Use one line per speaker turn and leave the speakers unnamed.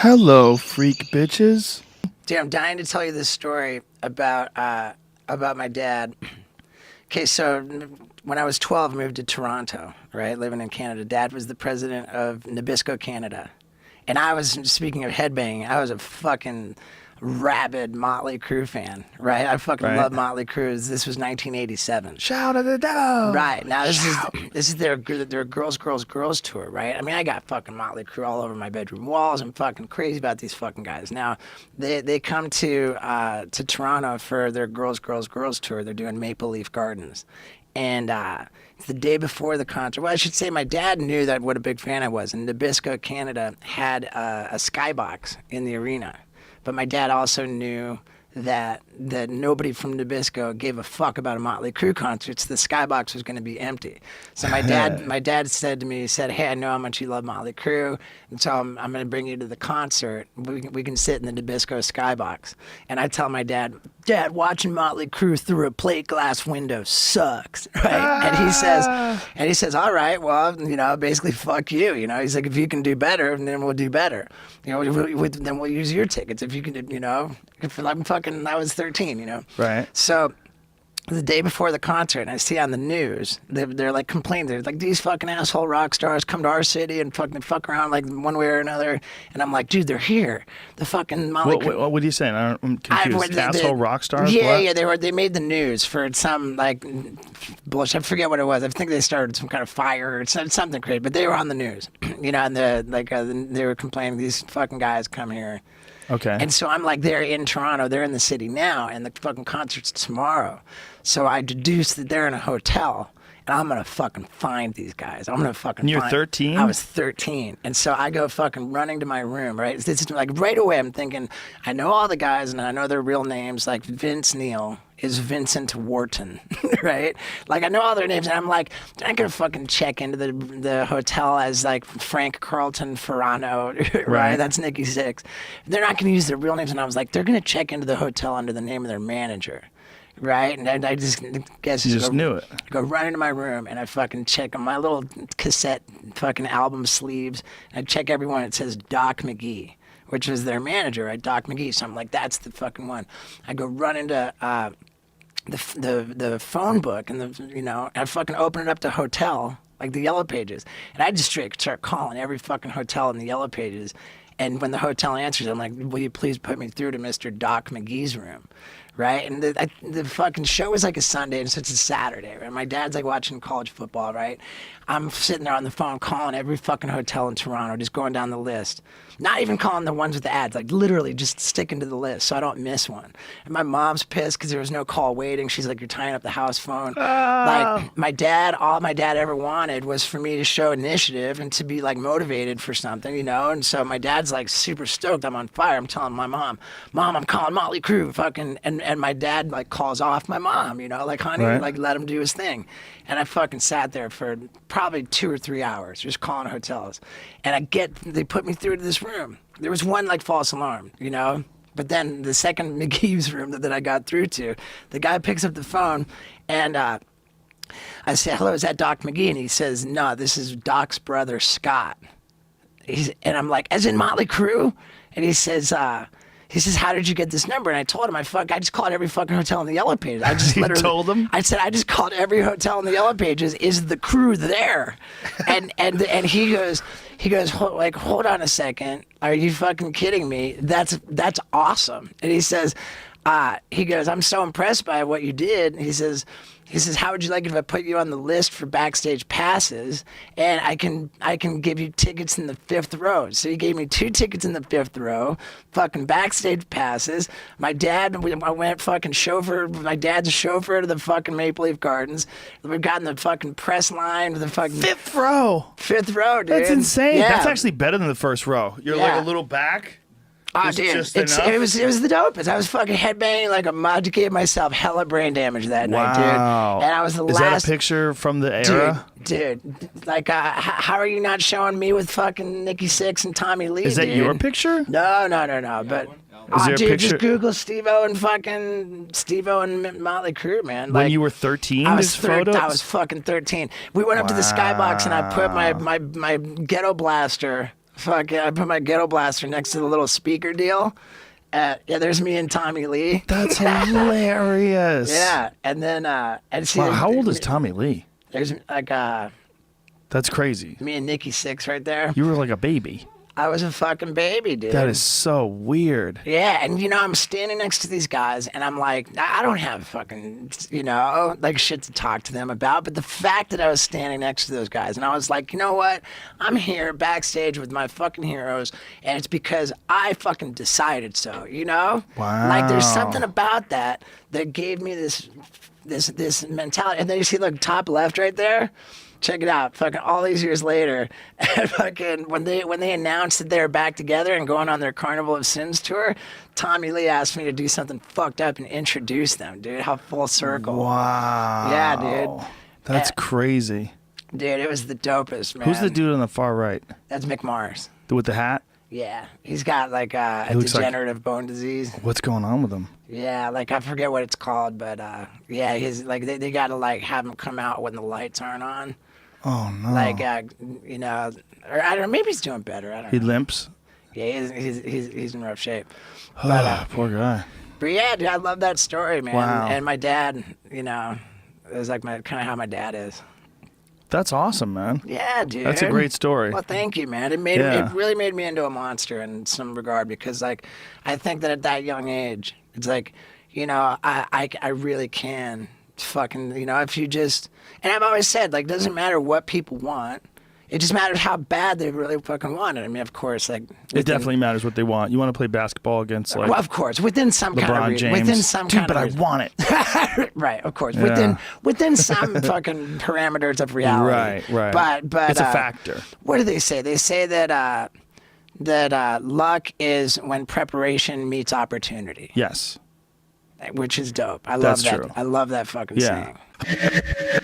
Hello, freak bitches.
Dude, I'm dying to tell you this story about my dad. Okay, so when I was 12, I moved to Toronto, right, living in Canada. Dad was the president of Nabisco, Canada. And I was, speaking of headbanging, I was a fucking rabid Mötley Crüe fan, right? I fucking
Right.
love Mötley Crüe. This was 1987.
Shout at the devil.
Right. Now this is their girls tour, right? I mean, I got fucking Mötley Crüe all over my bedroom walls. I'm fucking crazy about these fucking guys. Now, they come to Toronto for their girls tour. They're doing Maple Leaf Gardens. And it's the day before the concert. Well, I should say my dad knew that what a big fan I was. And Nabisco, Canada had a skybox in the arena. But my dad also knew that nobody from Nabisco gave a fuck about a Mötley Crüe concert, so the skybox was going to be empty. So my dad said to me, he said, "Hey, I know how much you love Mötley Crüe, and so I'm going to bring you to the concert. We can sit in the Nabisco skybox." And I tell my dad, watching Mötley Crüe through a plate glass window sucks, right? And he says, all right, well, basically fuck you. He's like, if you can do better, then we'll do better. Then we'll use your tickets if you can, if I'm fucking, I was 13,
Right.
So the day before the concert, and I see on the news, they're like complaining. They're like, these fucking asshole rock stars come to our city and fucking fuck around like one way or another. And I'm like, dude, they're here. The fucking Mötley Crüe.
What are you saying? I'm confused. Asshole rock stars?
Yeah,
What?
yeah, they made the news for some like bullshit. I forget what it was. I think they started some kind of fire or something crazy, but they were on the news, and they were complaining, these fucking guys come here.
Okay.
And so I'm like, they're in Toronto, they're in the city now, and the fucking concert's tomorrow. So I deduced that they're in a hotel, and I'm gonna fucking find these guys. I'm gonna fucking.
And you're 13?
I was 13, and so I go fucking running to my room. Right, it's like right away. I'm thinking, I know all the guys, and I know their real names. Like Vince Neil is Vincent Wharton, right? Like I know all their names, and I'm like, they're not gonna fucking check into the hotel as like Frank Carlton Ferrano, right?
Right.
That's Nikki Sixx. They're not gonna use their real names, and I was like, they're gonna check into the hotel under the name of their manager. Right, and I just guess
You just knew it.
Go run into my room and I fucking check on my little cassette fucking album sleeves. I check everyone. It says Doc McGee, which was their manager, right? Doc McGee. So I'm like, that's the fucking one. I go run into the phone book and I fucking open it up to hotel, like the Yellow Pages, and I just straight start calling every fucking hotel in the Yellow Pages. And when the hotel answers, I'm like, will you please put me through to Mr. Doc McGee's room? Right? And the fucking show was like a Sunday, and so it's a Saturday, right? My dad's like watching college football, right? I'm sitting there on the phone calling every fucking hotel in Toronto, just going down the list. Not even calling the ones with the ads, like literally just sticking to the list so I don't miss one. And my mom's pissed because there was no call waiting. She's like, you're tying up the house phone. Like all my dad ever wanted was for me to show initiative and to be like motivated for something, And so my dad's like super stoked. I'm on fire. I'm telling my mom, I'm calling Mötley Crüe, fucking, and my dad like calls off my mom, like, honey,
Right.
like let him do his thing. And I fucking sat there for probably 2 or 3 hours just calling hotels. And they put me through to this room. There was one like false alarm, But then the second McGee's room that I got through to, the guy picks up the phone and I say, hello, is that Doc McGee? And he says, no, this is Doc's brother, Scott. And I'm like, as in Mötley Crüe? And he says, how did you get this number? And I told him, I just called every fucking hotel in the Yellow Pages. I just literally
told him?
I said, I just called every hotel in the Yellow Pages. Is the crew there? And he goes, hold on a second. Are you fucking kidding me? That's awesome. And he says, I'm so impressed by what you did. He says, how would you like it if I put you on the list for backstage passes, and I can give you tickets in the 5th row. So he gave me 2 tickets in the 5th row, fucking backstage passes. I went fucking chauffeur. My dad's a chauffeur to the fucking Maple Leaf Gardens. We've gotten the fucking press line to the fucking
5th row.
5th row, dude.
That's insane.
Yeah.
That's actually better than the first row. You're like
Yeah.
a little back.
Oh, dude,
just
it was the dopest. I was fucking headbanging like a mod. Gave myself hella brain damage that night, dude.
Wow.
And I was the
Is
last.
that a picture from the era?
Dude, like, how are you not showing me with fucking Nikki Sixx and Tommy Lee?
Is that
dude?
your picture?
No. But
Is there a
dude,
picture-
just Google Steve-O and Mötley Crüe, man.
When
Like,
you were 13,
I was
photos?
I was fucking 13. We went up to the skybox and I put my ghetto blaster Fucking, I put my ghetto blaster next to the little speaker deal. Yeah, there's me and Tommy Lee.
That's hilarious.
Yeah, and then and see,
Wow, how old is Tommy Lee?
There's like
That's crazy.
me and Nikki Sixx right there.
You were like a baby.
I was a fucking baby, dude.
That is so weird.
Yeah, and you know, I'm standing next to these guys, and I'm like, I don't have fucking, you know, like shit to talk to them about. But the fact that I was standing next to those guys, and I was like, you know what? I'm here backstage with my fucking heroes, and it's because I fucking decided so, you know?
Wow.
Like, there's something about that that gave me this mentality. And then you see, look, top left right there. Check it out, fucking all these years later, and fucking when they announced that they were back together and going on their Carnival of Sins tour, Tommy Lee asked me to do something fucked up and introduce them, dude. How full circle.
Wow.
Yeah, dude.
That's crazy.
Dude, it was the dopest, man.
Who's the dude on the far right?
That's Mick Mars.
With the hat?
Yeah, he's got like a
looks like-
degenerative bone disease.
What's going on with him?
Yeah, like I forget what it's called, but yeah, he's like they gotta like have him come out when the lights aren't on.
Oh, no.
Like you know, or I don't know, maybe he's doing better. I don't
He
know.
limps?
Yeah, he's in rough shape. But,
Poor guy.
but yeah, dude, I love that story, man.
Wow.
And my dad, you know, it was like kind of how my dad is.
That's awesome, man.
Yeah, dude.
That's a great story.
Well, thank you, man. It really made me into a monster in some regard because, like, I think that at that young age, it's like, you know, I really can fucking, you know, if you just, and I've always said, like, doesn't matter what people want. It just matters how bad they really fucking want it. I mean, of course, like
It definitely matters what they want. You want to play basketball against, like,
well, of course, within some kind
LeBron
of
James.
within some
Dude,
kind
but
of
I
reason.
want it.
Right, of course,
Yeah.
within some fucking parameters of reality.
Right.
But
It's a factor.
What do they say? They say that luck is when preparation meets opportunity,
Yes.
which is dope. I love
That's
that.
true.
I love that fucking
Yeah.
saying.